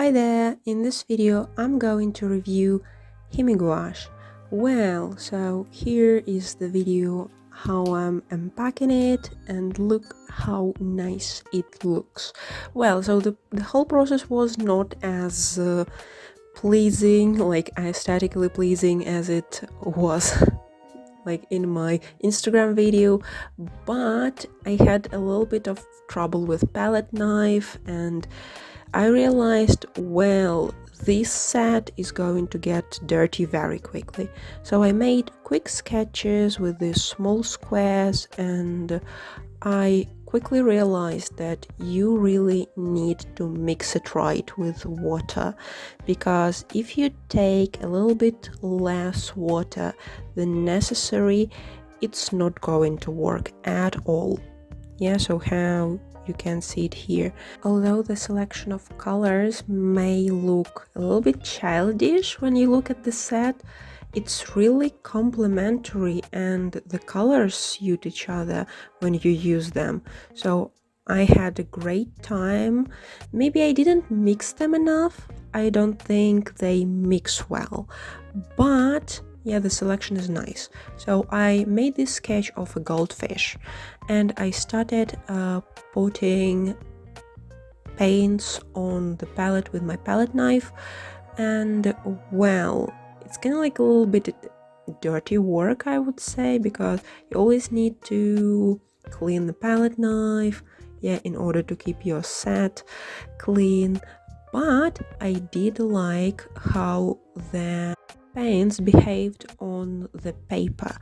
Hi there, in this video I'm going to review Himi gouache. Well, so here is the video how I'm unpacking it and look how nice it looks. Well, so the whole process was not as pleasing, like aesthetically pleasing as it was like in my Instagram video, but I had a little bit of trouble with palette knife and I realized, well, this set is going to get dirty very quickly. So I made quick sketches with these small squares and I quickly realized that you really need to mix it right with water, because if you take a little bit less water than necessary, it's not going to work at all. Yeah, so how you can see it here. Although the selection of colors may look a little bit childish when you look at the set, it's really complementary and the colors suit each other when you use them. So I had a great time. Maybe I didn't mix them enough. I don't think they mix well, but yeah, the selection is nice. So I made this sketch of a goldfish and I started putting paints on the palette with my palette knife, and well, it's kind of like a little bit dirty work, I would say, because you always need to clean the palette knife, yeah, in order to keep your set clean. But I did like how the paints behaved on the paper.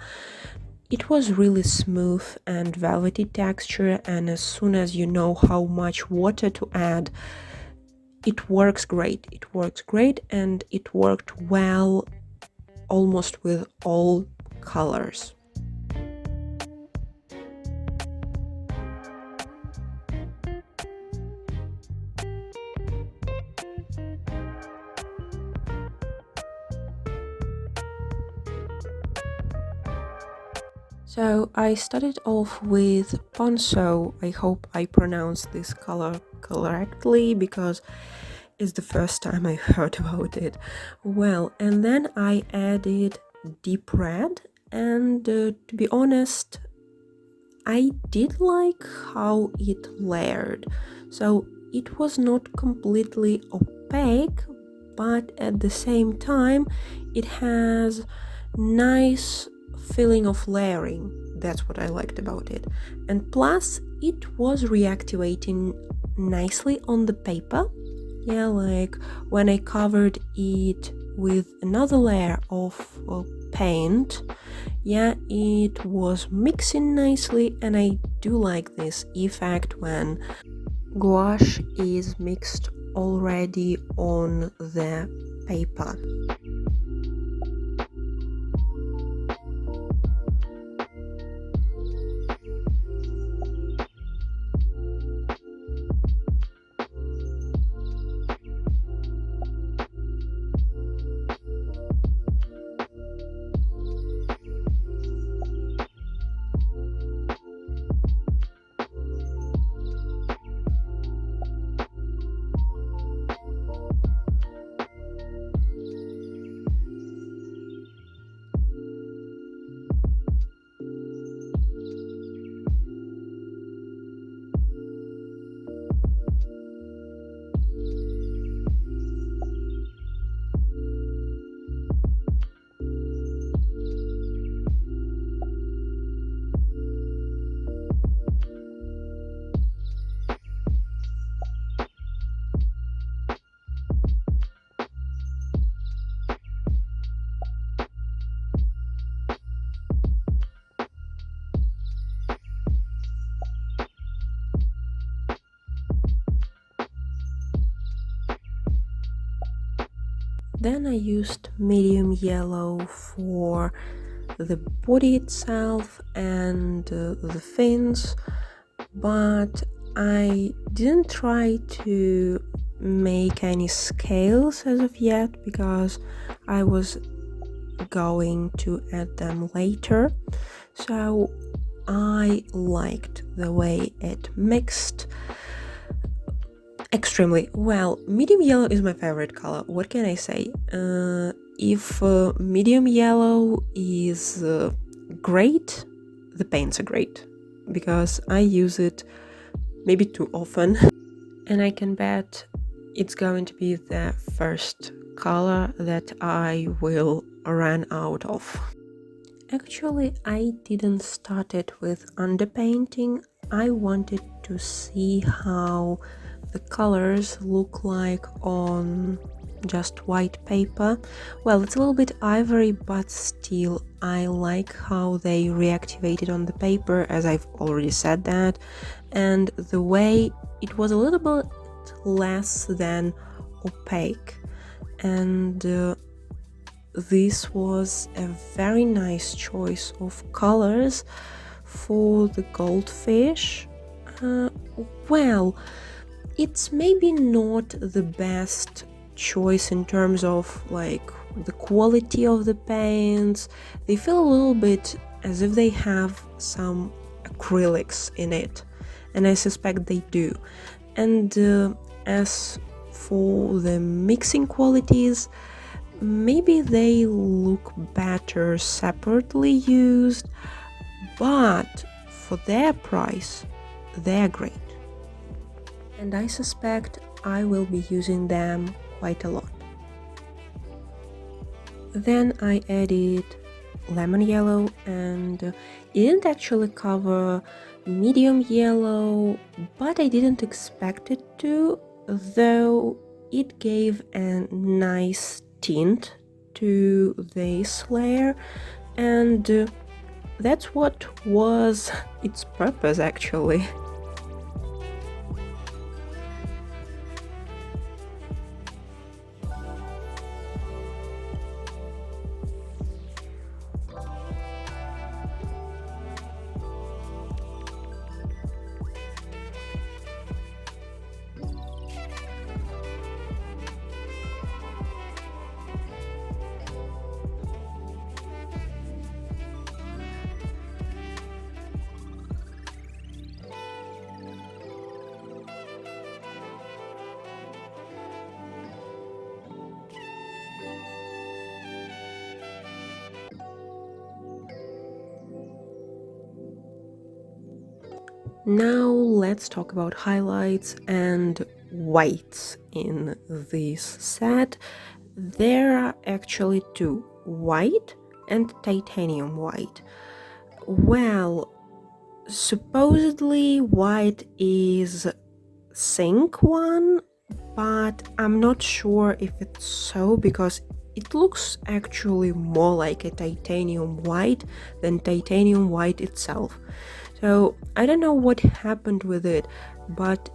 It was really smooth and velvety texture, and as soon as you know how much water to add, it works great. It works great and it worked well almost with all colors. So I started off with Ponceau. I hope I pronounced this color correctly because it's the first time I heard about it. Well, and then I added deep red, and to be honest, I did like how it layered. So it was not completely opaque, but at the same time it has nice feeling of layering. That's what I liked about it. And plus it was reactivating nicely on the paper. Yeah, like when I covered it with another layer of paint, yeah, it was mixing nicely, and I do like this effect when gouache is mixed already on the paper. Then I used medium yellow for the body itself and the fins, but I didn't try to make any scales as of yet because I was going to add them later. So I liked the way it mixed. Extremely. Well, medium yellow is my favorite color. What can I say? If medium yellow is great, the paints are great because I use it maybe too often. And I can bet it's going to be the first color that I will run out of. Actually, I didn't start it with underpainting. I wanted to see how the colors look like on just white paper. Well, it's a little bit ivory, but still I like how they reactivated on the paper, as I've already said that, and the way it was a little bit less than opaque, and this was a very nice choice of colors for the goldfish. Well, it's maybe not the best choice in terms of like the quality of the paints. They feel a little bit as if they have some acrylics in it, and I suspect they do. And as for the mixing qualities, maybe they look better separately used, but for their price, they're great. And I suspect I will be using them quite a lot. Then I added lemon yellow, and it didn't actually cover medium yellow, but I didn't expect it to, though it gave a nice tint to this layer, and that's what was its purpose actually. Now let's talk about highlights and whites in this set. There are actually two, white and titanium white. Well, supposedly white is sync one, but I'm not sure if it's so because it looks actually more like a titanium white than titanium white itself. So I don't know what happened with it, but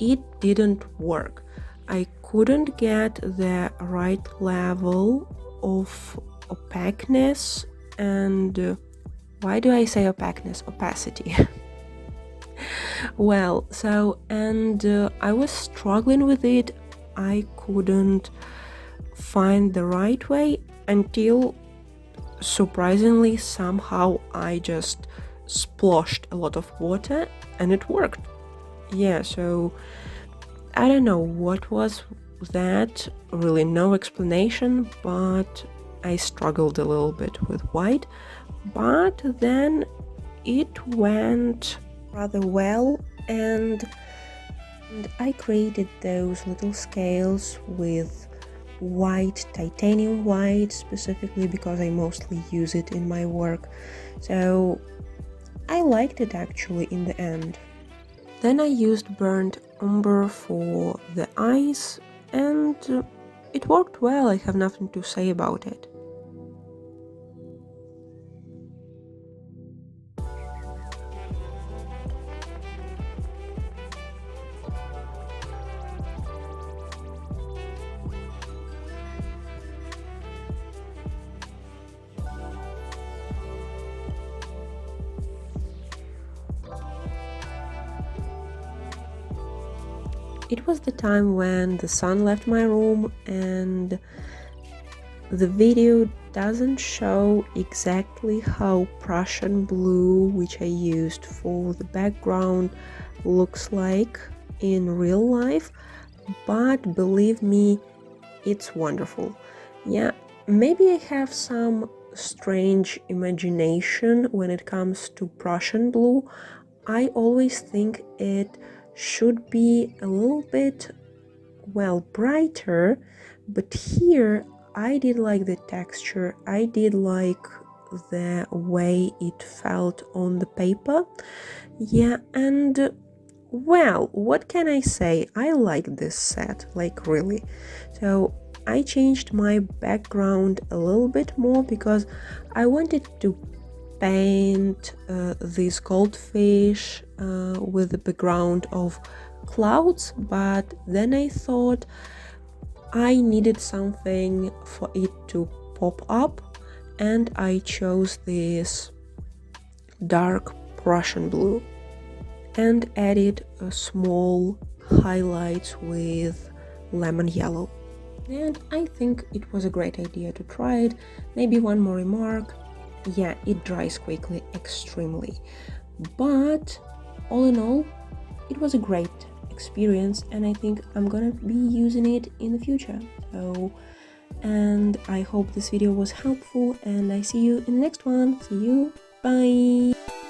it didn't work. I couldn't get the right level of opaqueness, and why do I say opaqueness? Opacity. Well, so, and I was struggling with it. I couldn't find the right way until, surprisingly, somehow I just splashed a lot of water and it worked. Yeah, so I don't know what was that, really no explanation, but I struggled a little bit with white, but then it went rather well, and I created those little scales with white, titanium white specifically because I mostly use it in my work, so I liked it actually in the end. Then I used burnt umber for the eyes, and it worked well. I have nothing to say about it. It was the time when the sun left my room, and the video doesn't show exactly how Prussian blue, which I used for the background, looks like in real life, but believe me, it's wonderful. Yeah, maybe I have some strange imagination when it comes to Prussian blue. I always think it should be a little bit, well, brighter, but here I did like the texture, I did like the way it felt on the paper. Yeah, and well, what can I say? I like this set, like really. So I changed my background a little bit more because I wanted to paint this goldfish with the background of clouds, but then I thought I needed something for it to pop up, and I chose this dark Prussian blue and added a small highlights with lemon yellow. And I think it was a great idea to try it. Maybe one more remark. Yeah, it dries quickly, extremely. But all in all, it was a great experience, and I think I'm gonna be using it in the future. So, and I hope this video was helpful, and I see you in the next one. See you. Bye.